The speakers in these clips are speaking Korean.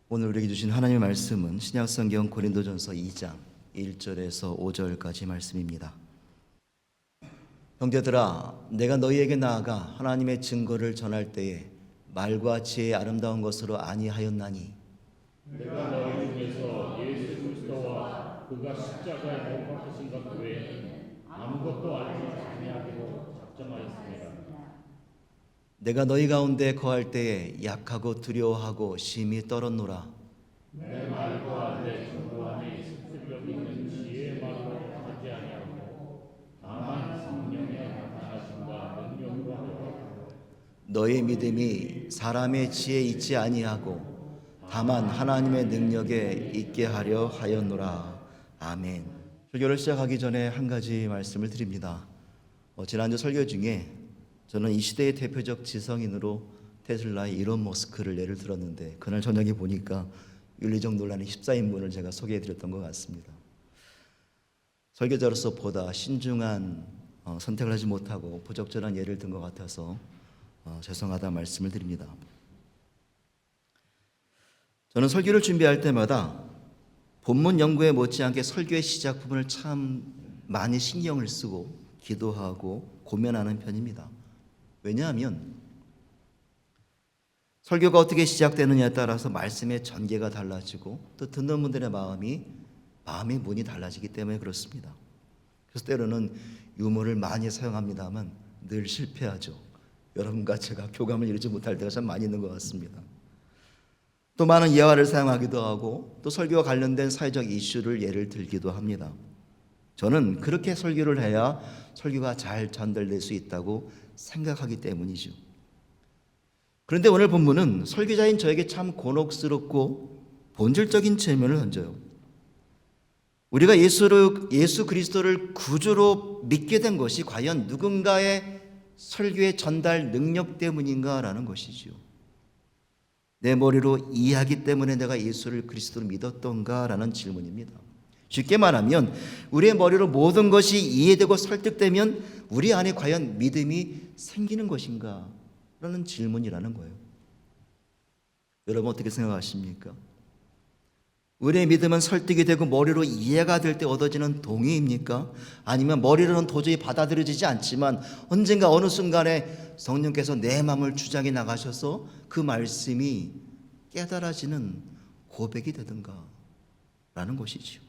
오늘 우리에게 주신 하나님의 말씀은 신약성경 고린도전서 2장 1절에서 5절까지 말씀입니다. 형제들아, 내가 너희에게 나아가 하나님의 증거를 전할 때에 말과 지혜의 아름다운 것으로 아니하였나니 내가 너희 중에서 예수 그리스도와 그가 십자가에 못 박히신 것 외에는 아무것도 알지 아니하기로 작정하였습니다. 내가 너희 가운데 거할 때에 약하고 두려워하고 심히 떨었노라. 내 말과 내 증거 안에 습득력 있는 지혜의 말로 하지 아니하고 다만 성령의 나타나심과 능력으로 하노라. 너희 믿음이 사람의 지혜에 있지 아니하고 다만 하나님의 능력에 있게 하려 하였노라. 아멘. 설교를 시작하기 전에 한 가지 말씀을 드립니다. 지난주 설교 중에 저는 이 시대의 대표적 지성인으로 테슬라의 일론 머스크를 예를 들었는데, 그날 저녁에 보니까 윤리적 논란의 14인분을 제가 소개해드렸던 것 같습니다. 설교자로서 보다 신중한 선택을 하지 못하고 부적절한 예를 든 것 같아서 죄송하다 말씀을 드립니다. 저는 설교를 준비할 때마다 본문 연구에 못지않게 설교의 시작 부분을 참 많이 신경을 쓰고 기도하고 고민하는 편입니다. 왜냐하면 설교가 어떻게 시작되느냐에 따라서 말씀의 전개가 달라지고 또 듣는 분들의 마음의 문이 달라지기 때문에 그렇습니다. 그래서 때로는 유머를 많이 사용합니다만 늘 실패하죠. 여러분과 제가 교감을 이루지 못할 때가 참 많이 있는 것 같습니다. 또 많은 예화를 사용하기도 하고 또 설교와 관련된 사회적 이슈를 예를 들기도 합니다. 저는 그렇게 설교를 해야 설교가 잘 전달될 수 있다고 생각하기 때문이죠. 그런데 오늘 본문은 설교자인 저에게 참 곤혹스럽고 본질적인 질문을 던져요. 우리가 예수 그리스도를 구주로 믿게 된 것이 과연 누군가의 설교의 전달 능력 때문인가라는 것이죠. 내 머리로 이해하기 때문에 내가 예수를 그리스도로 믿었던가라는 질문입니다. 쉽게 말하면 우리의 머리로 모든 것이 이해되고 설득되면 우리 안에 과연 믿음이 생기는 것인가? 라는 질문이라는 거예요. 여러분 어떻게 생각하십니까? 우리의 믿음은 설득이 되고 머리로 이해가 될 때 얻어지는 동의입니까? 아니면 머리로는 도저히 받아들여지지 않지만 언젠가 어느 순간에 성령께서 내 마음을 주장해 나가셔서 그 말씀이 깨달아지는 고백이 되든가? 라는 것이죠.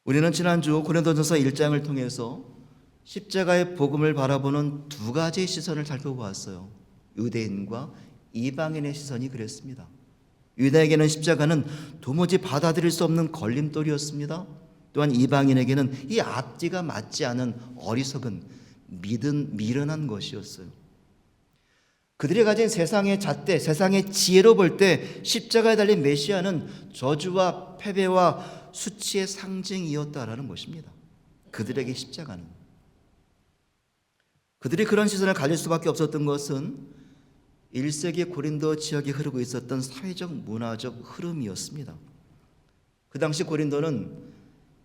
우리는 지난주 고린도전서 1장을 통해서 십자가의 복음을 바라보는 두 가지의 시선을 살펴보았어요. 유대인과 이방인의 시선이 그랬습니다. 유대에게는 십자가는 도무지 받아들일 수 없는 걸림돌이었습니다. 또한 이방인에게는 이 앞뒤가 맞지 않은 어리석은 미련한 것이었어요. 그들이 가진 세상의 잣대, 세상의 지혜로 볼 때 십자가에 달린 메시아는 저주와 패배와 수치의 상징이었다라는 것입니다. 그들에게 십자가는. 그들이 그런 시선을 가질 수밖에 없었던 것은 1세기 고린도 지역에 흐르고 있었던 사회적 문화적 흐름이었습니다. 그 당시 고린도는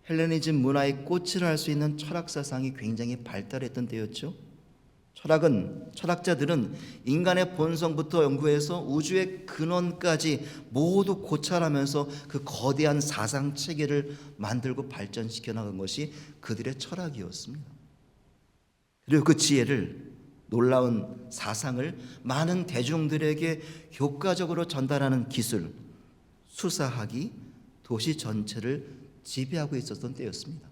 헬레니즘 문화의 꽃이라 할 수 있는 철학 사상이 굉장히 발달했던 때였죠. 철학자들은 인간의 본성부터 연구해서 우주의 근원까지 모두 고찰하면서 그 거대한 사상 체계를 만들고 발전시켜 나간 것이 그들의 철학이었습니다. 그리고 그 지혜를, 놀라운 사상을 많은 대중들에게 효과적으로 전달하는 기술, 수사학이 도시 전체를 지배하고 있었던 때였습니다.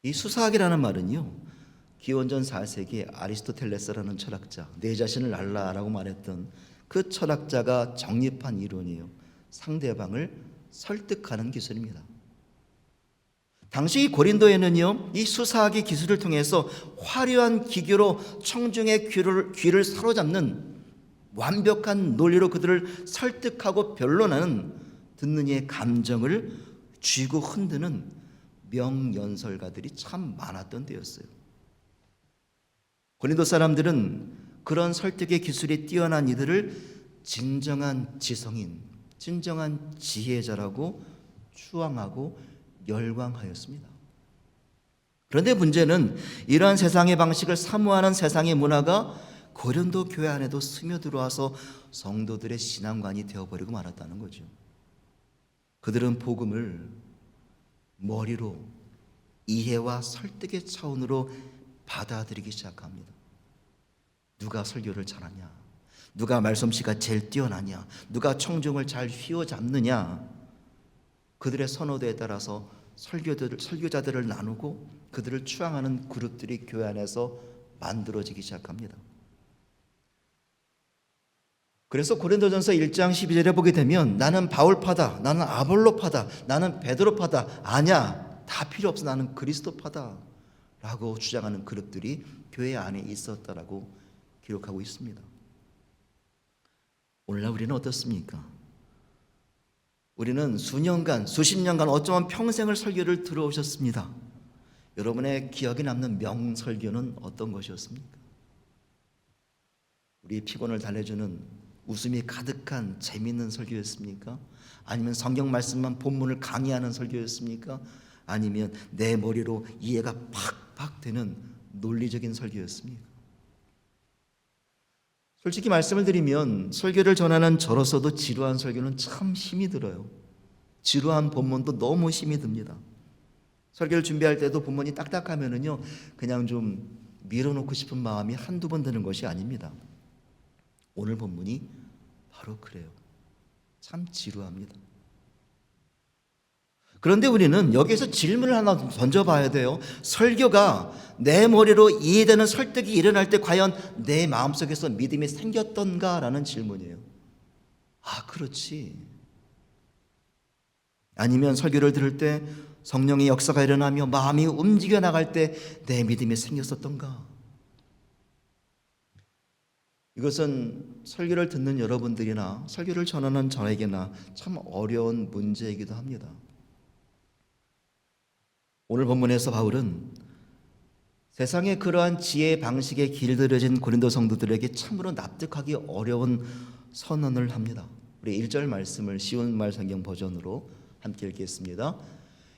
이 수사학이라는 말은요, 기원전 4세기 아리스토텔레스라는 철학자, 내 자신을 알라라고 말했던 그 철학자가 정립한 이론이에요. 상대방을 설득하는 기술입니다. 당시 고린도에는요, 이 수사학의 기술을 통해서 화려한 기교로 청중의 귀를 사로잡는 완벽한 논리로 그들을 설득하고 변론하는 듣는 이의 감정을 쥐고 흔드는 명연설가들이 참 많았던 때였어요. 고린도 사람들은 그런 설득의 기술이 뛰어난 이들을 진정한 지성인, 진정한 지혜자라고 추앙하고 열광하였습니다. 그런데 문제는 이러한 세상의 방식을 사모하는 세상의 문화가 고린도 교회 안에도 스며들어와서 성도들의 신앙관이 되어버리고 말았다는 거죠. 그들은 복음을 머리로 이해와 설득의 차원으로 받아들이기 시작합니다. 누가 설교를 잘하냐, 누가 말솜씨가 제일 뛰어나냐, 누가 청중을 잘 휘어잡느냐, 그들의 선호도에 따라서 설교자들을 나누고 그들을 추앙하는 그룹들이 교회 안에서 만들어지기 시작합니다. 그래서 고린도전서 1장 12절에 보게 되면 나는 바울파다, 나는 아볼로파다, 나는 베드로파다, 아냐, 다 필요 없어, 나는 그리스도파다 라고 주장하는 그룹들이 교회 안에 있었다라고 기록하고 있습니다. 오늘날 우리는 어떻습니까? 우리는 수년간, 수십 년간, 어쩌면 평생을 설교를 들어오셨습니다. 여러분의 기억에 남는 명설교는 어떤 것이었습니까? 우리의 피곤을 달래주는 웃음이 가득한 재미있는 설교였습니까? 아니면 성경 말씀만 본문을 강의하는 설교였습니까? 아니면 내 머리로 이해가 팍팍 되는 논리적인 설교였습니까? 솔직히 말씀을 드리면 설교를 전하는 저로서도 지루한 설교는 참 힘이 들어요. 지루한 본문도 너무 힘이 듭니다. 설교를 준비할 때도 본문이 딱딱하면은요, 그냥 좀 밀어놓고 싶은 마음이 한두 번 드는 것이 아닙니다. 오늘 본문이 바로 그래요. 참 지루합니다. 그런데 우리는 여기에서 질문을 하나 던져봐야 돼요. 설교가 내 머리로 이해되는 설득이 일어날 때 과연 내 마음속에서 믿음이 생겼던가라는 질문이에요. 아, 그렇지. 아니면 설교를 들을 때 성령의 역사가 일어나며 마음이 움직여 나갈 때 내 믿음이 생겼었던가? 이것은 설교를 듣는 여러분들이나 설교를 전하는 저에게나 참 어려운 문제이기도 합니다. 오늘 본문에서 바울은 세상의 그러한 지혜 방식에 길들여진 고린도 성도들에게 참으로 납득하기 어려운 선언을 합니다. 우리 1절 말씀을 쉬운 말 성경 버전으로 함께 읽겠습니다.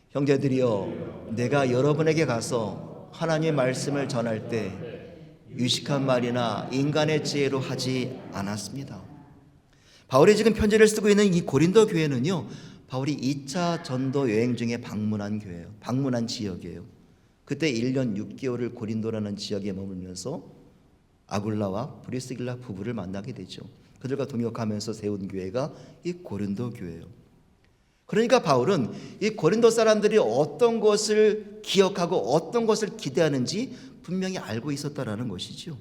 형제들이여, 내가 여러분에게 가서 하나님의 말씀을 전할 때 유식한 말이나 인간의 지혜로 하지 않았습니다. 바울이 지금 편지를 쓰고 있는 이 고린도 교회는요, 바울이 2차 전도 여행 중에 방문한 교회예요. 방문한 지역이에요. 그때 1년 6개월을 고린도라는 지역에 머물면서 아굴라와 브리스길라 부부를 만나게 되죠. 그들과 동역하면서 세운 교회가 이 고린도 교회예요. 그러니까 바울은 이 고린도 사람들이 어떤 것을 기억하고 어떤 것을 기대하는지 분명히 알고 있었다라는 것이죠.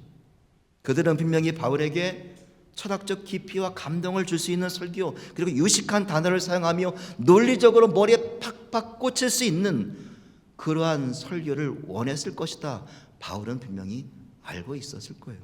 그들은 분명히 바울에게 철학적 깊이와 감동을 줄 수 있는 설교, 그리고 유식한 단어를 사용하며 논리적으로 머리에 팍팍 꽂힐 수 있는 그러한 설교를 원했을 것이다. 바울은 분명히 알고 있었을 거예요.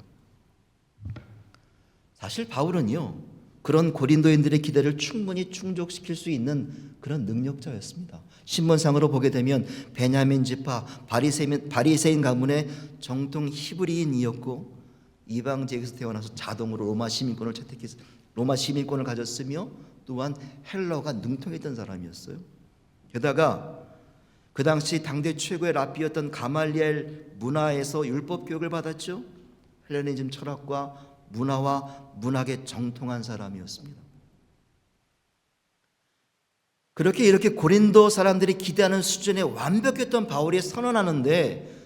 사실 바울은요, 그런 고린도인들의 기대를 충분히 충족시킬 수 있는 그런 능력자였습니다. 신문상으로 보게 되면 베냐민 지파 바리새인 가문의 정통 히브리인이었고 이방 지역에서 태어나서 자동으로 로마 시민권을 가졌으며 또한 헬라어가 능통했던 사람이었어요. 게다가 그 당시 당대 최고의 랍비였던 가말리엘 문화에서 율법 교육을 받았죠. 헬레니즘 철학과 문화와 문학에 정통한 사람이었습니다. 이렇게 고린도 사람들이 기대하는 수준에 완벽했던 바울이 선언하는데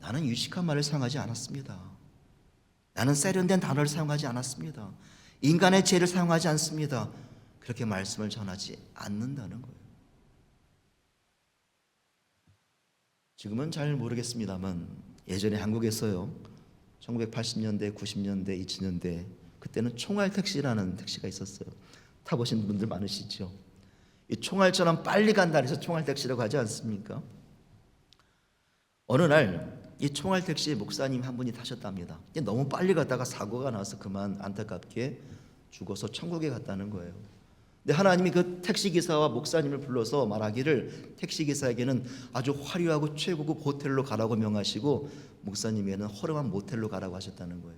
나는 유식한 말을 사용하지 않았습니다. 나는 세련된 단어를 사용하지 않았습니다. 인간의 지혜를 사용하지 않습니다. 그렇게 말씀을 전하지 않는다는 거예요. 지금은 잘 모르겠습니다만 예전에 한국에서요, 1980년대, 90년대, 2000년대 그때는 총알 택시라는 택시가 있었어요. 타보신 분들 많으시죠? 이 총알처럼 빨리 간다 해서 총알 택시라고 하지 않습니까? 어느 날 이 총알 택시 목사님 한 분이 타셨답니다. 너무 빨리 갔다가 사고가 나서 그만 안타깝게 죽어서 천국에 갔다는 거예요. 근데 하나님이 그 택시기사와 목사님을 불러서 말하기를 택시기사에게는 아주 화려하고 최고급 호텔로 가라고 명하시고 목사님에게는 허름한 모텔로 가라고 하셨다는 거예요.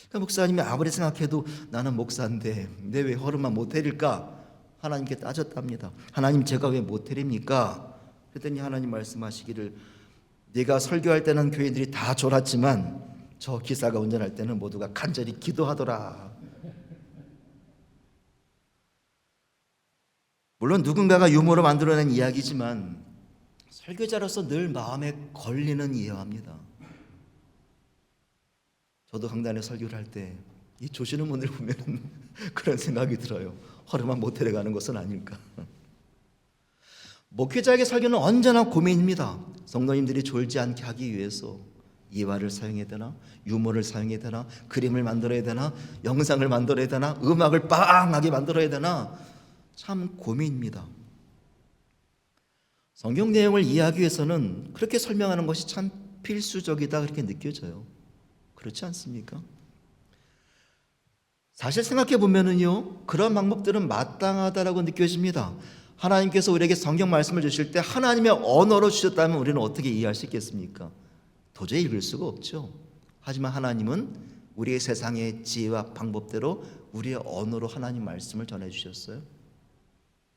그러니까 목사님이 아무리 생각해도 나는 목사인데 내 왜 허름한 모텔일까? 하나님께 따졌답니다. 하나님, 제가 왜 모텔입니까? 그랬더니 하나님 말씀하시기를 네가 설교할 때는 교인들이 다 졸았지만 저 기사가 운전할 때는 모두가 간절히 기도하더라. 물론 누군가가 유머로 만들어낸 이야기지만 설교자로서 늘 마음에 걸리는 이야기입니다. 저도 강단에 설교를 할 때 이 조시는 분들 보면 그런 생각이 들어요. 허름한 모텔에 가는 것은 아닐까. 목회자에게 설교는 언제나 고민입니다. 성도님들이 졸지 않게 하기 위해서 이화를 사용해야 되나, 유머를 사용해야 되나, 그림을 만들어야 되나, 영상을 만들어야 되나, 음악을 빵하게 만들어야 되나, 참 고민입니다. 성경 내용을 이해하기 위해서는 그렇게 설명하는 것이 참 필수적이다 그렇게 느껴져요. 그렇지 않습니까? 사실 생각해 보면은요, 그런 방법들은 마땅하다라고 느껴집니다. 하나님께서 우리에게 성경 말씀을 주실 때 하나님의 언어로 주셨다면 우리는 어떻게 이해할 수 있겠습니까? 도저히 읽을 수가 없죠. 하지만 하나님은 우리의 세상의 지혜와 방법대로 우리의 언어로 하나님 말씀을 전해 주셨어요.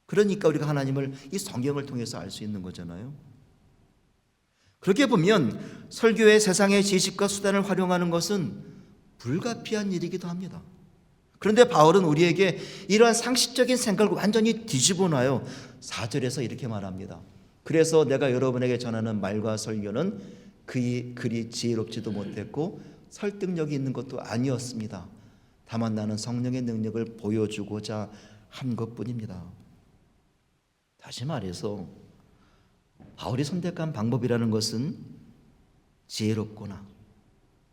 그러니까 우리가 하나님을 이 성경을 통해서 알 수 있는 거잖아요. 그렇게 보면 설교의 세상의 지식과 수단을 활용하는 것은 불가피한 일이기도 합니다. 그런데 바울은 우리에게 이러한 상식적인 생각을 완전히 뒤집어 놔요. 4절에서 이렇게 말합니다. 그래서 내가 여러분에게 전하는 말과 설교는 그리 지혜롭지도 못했고 설득력이 있는 것도 아니었습니다. 다만 나는 성령의 능력을 보여주고자 한 것뿐입니다. 다시 말해서 바울이 선택한 방법이라는 것은 지혜롭거나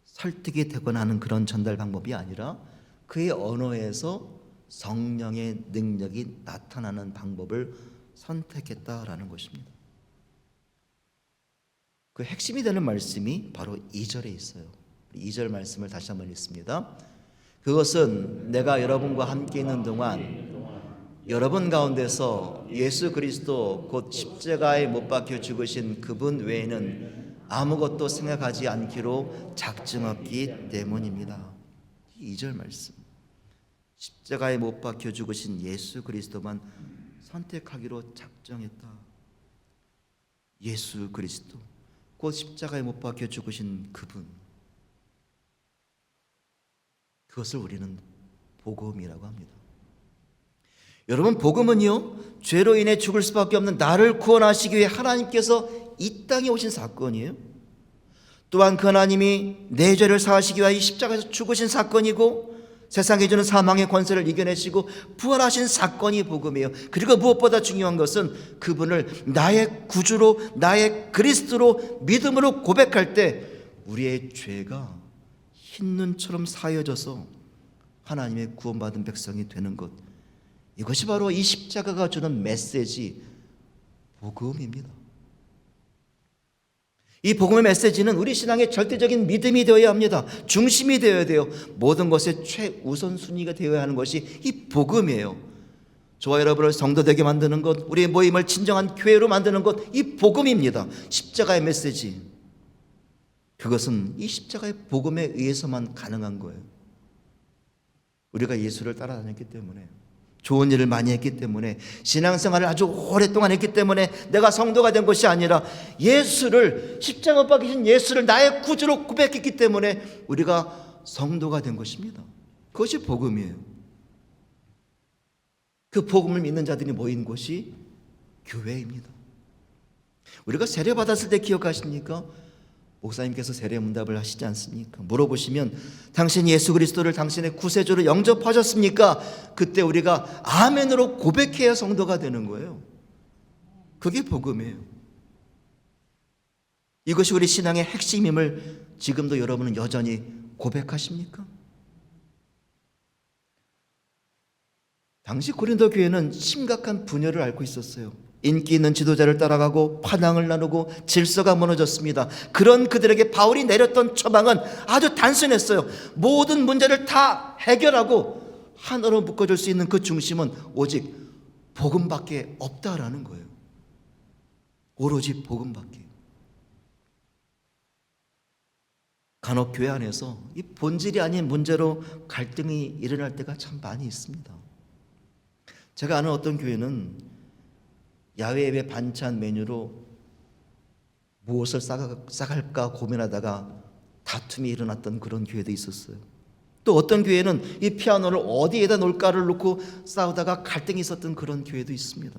설득이 되거나 하는 그런 전달 방법이 아니라 그의 언어에서 성령의 능력이 나타나는 방법을 선택했다라는 것입니다. 그 핵심이 되는 말씀이 바로 2절에 있어요. 2절 말씀을 다시 한번 읽습니다. 그것은 내가 여러분과 함께 있는 동안 여러분 가운데서 예수 그리스도 곧 십자가에 못 박혀 죽으신 그분 외에는 아무것도 생각하지 않기로 작정했기 때문입니다. 2절 말씀. 십자가에 못 박혀 죽으신 예수 그리스도만 선택하기로 작정했다. 예수 그리스도 곧 십자가에 못 박혀 죽으신 그분, 그것을 우리는 복음이라고 합니다. 여러분, 복음은요, 죄로 인해 죽을 수밖에 없는 나를 구원하시기 위해 하나님께서 이 땅에 오신 사건이에요. 또한 그 하나님이 내 죄를 사하시기 위하여 십자가에서 죽으신 사건이고 세상에 주는 사망의 권세를 이겨내시고 부활하신 사건이 복음이에요. 그리고 무엇보다 중요한 것은 그분을 나의 구주로, 나의 그리스도로 믿음으로 고백할 때 우리의 죄가 흰눈처럼 사여져서 하나님의 구원받은 백성이 되는 것, 이것이 바로 이 십자가가 주는 메시지, 복음입니다. 이 복음의 메시지는 우리 신앙의 절대적인 믿음이 되어야 합니다. 중심이 되어야 돼요. 모든 것의 최우선순위가 되어야 하는 것이 이 복음이에요. 저와 여러분을 성도되게 만드는 것, 우리의 모임을 진정한 교회로 만드는 것, 이 복음입니다. 십자가의 메시지, 그것은 이 십자가의 복음에 의해서만 가능한 거예요. 우리가 예수를 따라다녔기 때문에, 좋은 일을 많이 했기 때문에, 신앙생활을 아주 오랫동안 했기 때문에 내가 성도가 된 것이 아니라 예수를, 십자가 못 박히신 예수를 나의 구주로 고백했기 때문에 우리가 성도가 된 것입니다. 그것이 복음이에요. 그 복음을 믿는 자들이 모인 곳이 교회입니다. 우리가 세례 받았을 때 기억하십니까? 목사님께서 세례 문답을 하시지 않습니까? 물어보시면 당신 예수 그리스도를 당신의 구세주로 영접하셨습니까? 그때 우리가 아멘으로 고백해야 성도가 되는 거예요. 그게 복음이에요. 이것이 우리 신앙의 핵심임을 지금도 여러분은 여전히 고백하십니까? 당시 고린도 교회는 심각한 분열을 앓고 있었어요. 인기 있는 지도자를 따라가고 파당을 나누고 질서가 무너졌습니다. 그런 그들에게 바울이 내렸던 처방은 아주 단순했어요. 모든 문제를 다 해결하고 하나로 묶어줄 수 있는 그 중심은 오직 복음밖에 없다라는 거예요. 오로지 복음밖에. 간혹 교회 안에서 이 본질이 아닌 문제로 갈등이 일어날 때가 참 많이 있습니다. 제가 아는 어떤 교회는 야외 예배 반찬 메뉴로 무엇을 싸갈까 고민하다가 다툼이 일어났던 그런 교회도 있었어요. 또 어떤 교회는 이 피아노를 어디에다 놓을까를 놓고 싸우다가 갈등이 있었던 그런 교회도 있습니다.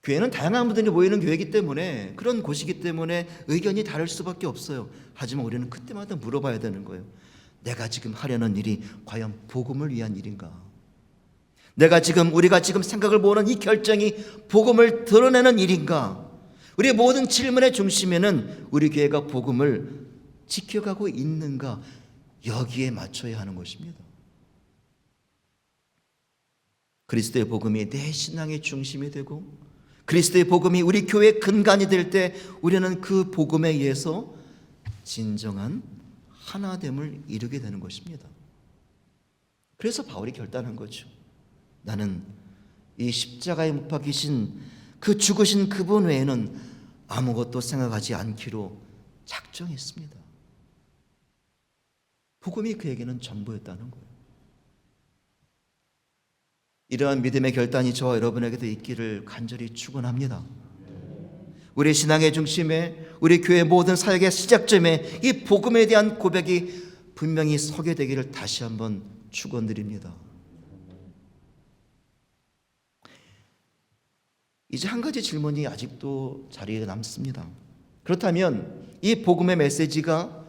교회는 다양한 분들이 모이는 교회이기 때문에, 그런 곳이기 때문에 의견이 다를 수밖에 없어요. 하지만 우리는 그때마다 물어봐야 되는 거예요. 내가 지금 하려는 일이 과연 복음을 위한 일인가? 우리가 지금 생각을 모으는 이 결정이 복음을 드러내는 일인가? 우리의 모든 질문의 중심에는 우리 교회가 복음을 지켜가고 있는가? 여기에 맞춰야 하는 것입니다. 그리스도의 복음이 내 신앙의 중심이 되고, 그리스도의 복음이 우리 교회의 근간이 될 때 우리는 그 복음에 의해서 진정한 하나됨을 이루게 되는 것입니다. 그래서 바울이 결단한 거죠. 나는 이 십자가에 못 박히신 그 죽으신 그분 외에는 아무것도 생각하지 않기로 작정했습니다. 복음이 그에게는 전부였다는 거예요. 이러한 믿음의 결단이 저와 여러분에게도 있기를 간절히 축원합니다. 우리 신앙의 중심에, 우리 교회 모든 사역의 시작점에 이 복음에 대한 고백이 분명히 서게 되기를 다시 한번 축원드립니다. 이제 한 가지 질문이 아직도 자리에 남습니다. 그렇다면 이 복음의 메시지가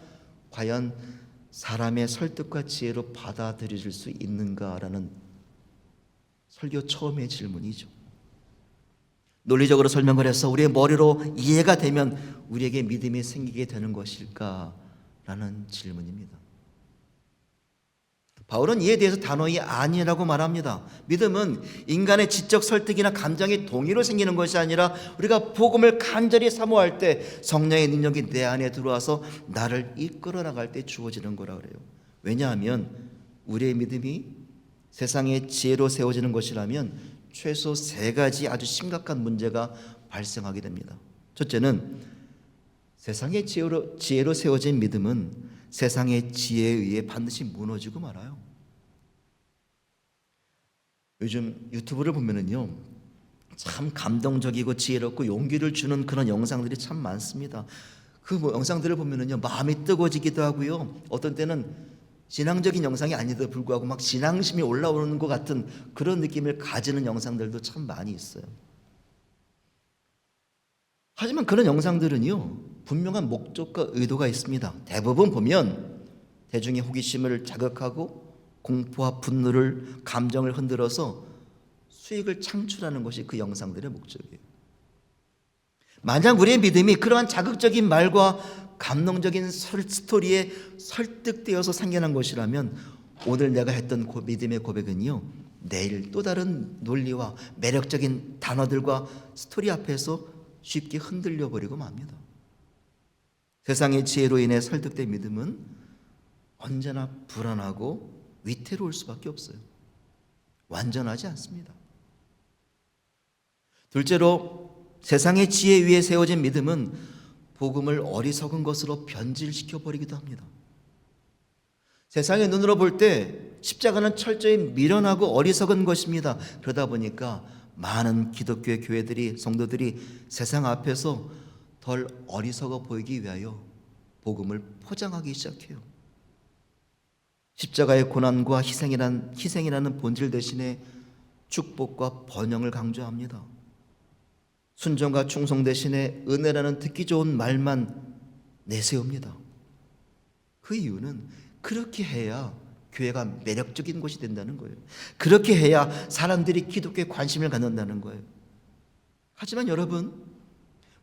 과연 사람의 설득과 지혜로 받아들여질 수 있는가라는 설교 처음의 질문이죠. 논리적으로 설명을 해서 우리의 머리로 이해가 되면 우리에게 믿음이 생기게 되는 것일까라는 질문입니다. 바울은 이에 대해서 단호히 아니라고 말합니다. 믿음은 인간의 지적 설득이나 감정의 동의로 생기는 것이 아니라 우리가 복음을 간절히 사모할 때 성령의 능력이 내 안에 들어와서 나를 이끌어 나갈 때 주어지는 거라 그래요. 왜냐하면 우리의 믿음이 세상의 지혜로 세워지는 것이라면 최소 3가지 아주 심각한 문제가 발생하게 됩니다. 첫째는 세상의 지혜로 세워진 믿음은 세상의 지혜에 의해 반드시 무너지고 말아요. 요즘 유튜브를 보면은요, 참 감동적이고 지혜롭고 용기를 주는 그런 영상들이 참 많습니다. 그 영상들을 보면은요, 마음이 뜨거워지기도 하고요, 어떤 때는 신앙적인 영상이 아닌데도 불구하고 막 신앙심이 올라오는 것 같은 그런 느낌을 가지는 영상들도 참 많이 있어요. 하지만 그런 영상들은요, 분명한 목적과 의도가 있습니다. 대부분 보면 대중의 호기심을 자극하고 공포와 분노를, 감정을 흔들어서 수익을 창출하는 것이 그 영상들의 목적이에요. 만약 우리의 믿음이 그러한 자극적인 말과 감동적인 스토리에 설득되어서 생겨난 것이라면 오늘 내가 했던 믿음의 고백은요, 내일 또 다른 논리와 매력적인 단어들과 스토리 앞에서 쉽게 흔들려 버리고 맙니다. 세상의 지혜로 인해 설득된 믿음은 언제나 불안하고 위태로울 수밖에 없어요. 완전하지 않습니다. 둘째로, 세상의 지혜 위에 세워진 믿음은 복음을 어리석은 것으로 변질시켜 버리기도 합니다. 세상의 눈으로 볼 때 십자가는 철저히 미련하고 어리석은 것입니다. 그러다 보니까 많은 기독교의 교회들이, 성도들이 세상 앞에서 덜 어리석어 보이기 위하여 복음을 포장하기 시작해요. 십자가의 고난과 희생이라는 본질 대신에 축복과 번영을 강조합니다. 순종과 충성 대신에 은혜라는 듣기 좋은 말만 내세웁니다. 그 이유는 그렇게 해야 교회가 매력적인 곳이 된다는 거예요. 그렇게 해야 사람들이 기독교에 관심을 갖는다는 거예요. 하지만 여러분,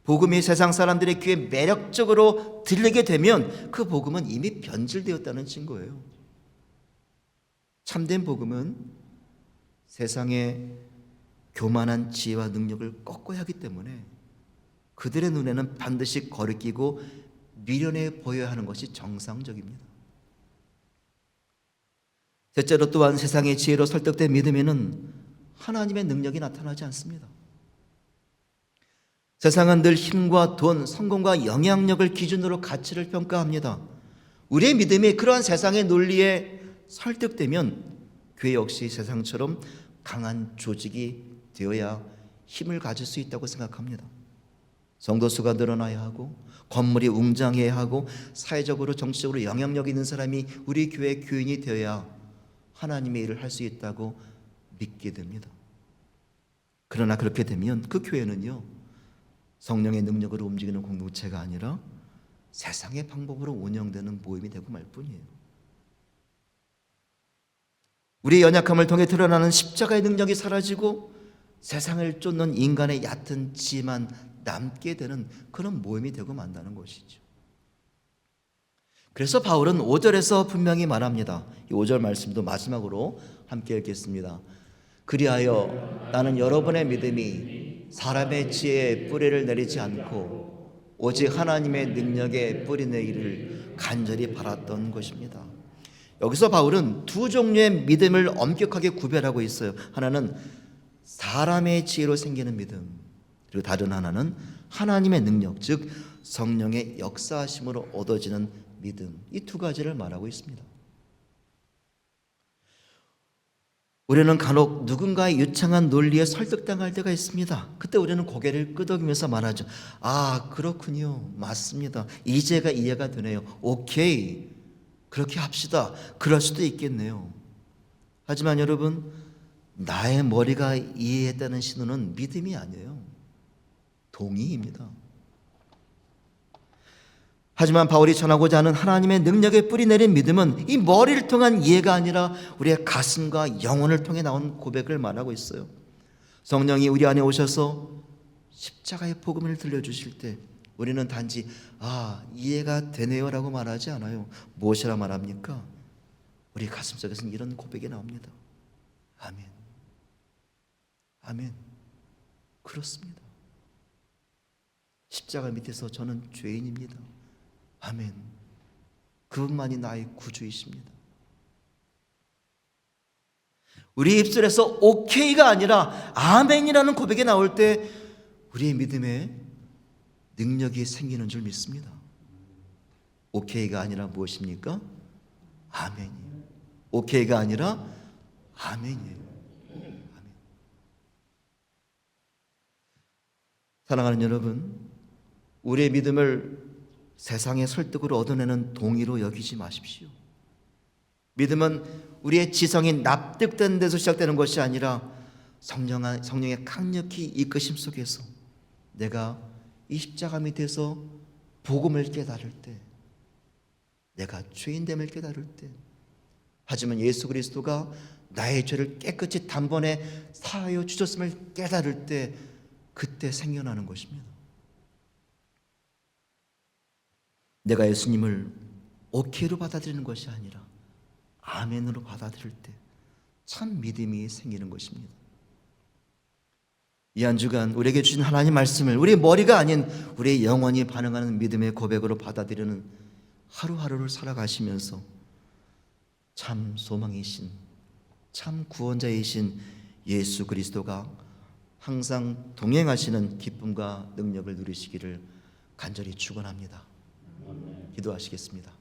복음이 세상 사람들의 귀에 매력적으로 들리게 되면 그 복음은 이미 변질되었다는 증거예요. 참된 복음은 세상의 교만한 지혜와 능력을 꺾어야 하기 때문에 그들의 눈에는 반드시 거리끼고 미련해 보여야 하는 것이 정상적입니다. 셋째로, 또한 세상의 지혜로 설득된 믿음에는 하나님의 능력이 나타나지 않습니다. 세상은 늘 힘과 돈, 성공과 영향력을 기준으로 가치를 평가합니다. 우리의 믿음이 그러한 세상의 논리에 설득되면 교회 역시 세상처럼 강한 조직이 되어야 힘을 가질 수 있다고 생각합니다. 성도 수가 늘어나야 하고 건물이 웅장해야 하고 사회적으로 정치적으로 영향력 있는 사람이 우리 교회 교인이 되어야 하나님의 일을 할 수 있다고 믿게 됩니다. 그러나 그렇게 되면 그 교회는요, 성령의 능력으로 움직이는 공동체가 아니라 세상의 방법으로 운영되는 모임이 되고 말 뿐이에요. 우리의 연약함을 통해 드러나는 십자가의 능력이 사라지고 세상을 쫓는 인간의 얕은 지만 남게 되는 그런 모임이 되고 만다는 것이죠. 그래서 바울은 5절에서 분명히 말합니다. 이 5절 말씀도 마지막으로 함께 읽겠습니다. 그리하여 나는 여러분의 믿음이 사람의 지혜에 뿌리를 내리지 않고 오직 하나님의 능력에 뿌리 내기를 간절히 바랐던 것입니다. 여기서 바울은 두 종류의 믿음을 엄격하게 구별하고 있어요. 하나는 사람의 지혜로 생기는 믿음, 그리고 다른 하나는 하나님의 능력, 즉 성령의 역사하심으로 얻어지는 믿음. 이 두 가지를 말하고 있습니다. 우리는 간혹 누군가의 유창한 논리에 설득당할 때가 있습니다. 그때 우리는 고개를 끄덕이면서 말하죠. 아, 그렇군요. 맞습니다. 이제가 이해가 되네요. 오케이, 그렇게 합시다. 그럴 수도 있겠네요. 하지만 여러분, 나의 머리가 이해했다는 신호는 믿음이 아니에요. 동의입니다. 하지만 바울이 전하고자 하는 하나님의 능력에 뿌리 내린 믿음은 이 머리를 통한 이해가 아니라 우리의 가슴과 영혼을 통해 나온 고백을 말하고 있어요. 성령이 우리 안에 오셔서 십자가의 복음을 들려주실 때 우리는 단지 이해가 되네요 라고 말하지 않아요. 무엇이라 말합니까? 우리 가슴속에서는 이런 고백이 나옵니다. 아멘, 아멘, 그렇습니다. 십자가 밑에서 저는 죄인입니다. 아멘, 그분만이 나의 구주이십니다. 우리 입술에서 오케이가 아니라 아멘이라는 고백이 나올 때 우리의 믿음에 능력이 생기는 줄 믿습니다. 오케이가 아니라 무엇입니까? 아멘이에요. 오케이가 아니라 아멘이에요. 아멘. 사랑하는 여러분, 우리의 믿음을 세상의 설득으로 얻어내는 동의로 여기지 마십시오. 믿음은 우리의 지성이 납득된 데서 시작되는 것이 아니라 성령의 강력히 이끄심 속에서 내가 이 십자가 밑에서 복음을 깨달을 때, 내가 죄인됨을 깨달을 때, 하지만 예수 그리스도가 나의 죄를 깨끗이 단번에 사하여 주셨음을 깨달을 때, 그때 생겨나는 것입니다. 내가 예수님을 오케이로 받아들이는 것이 아니라 아멘으로 받아들일 때 참 믿음이 생기는 것입니다. 이 한 주간 우리에게 주신 하나님 말씀을 우리의 머리가 아닌 우리의 영혼이 반응하는 믿음의 고백으로 받아들이는 하루하루를 살아가시면서 참 소망이신, 참 구원자이신 예수 그리스도가 항상 동행하시는 기쁨과 능력을 누리시기를 간절히 축원합니다. 기도하시겠습니다.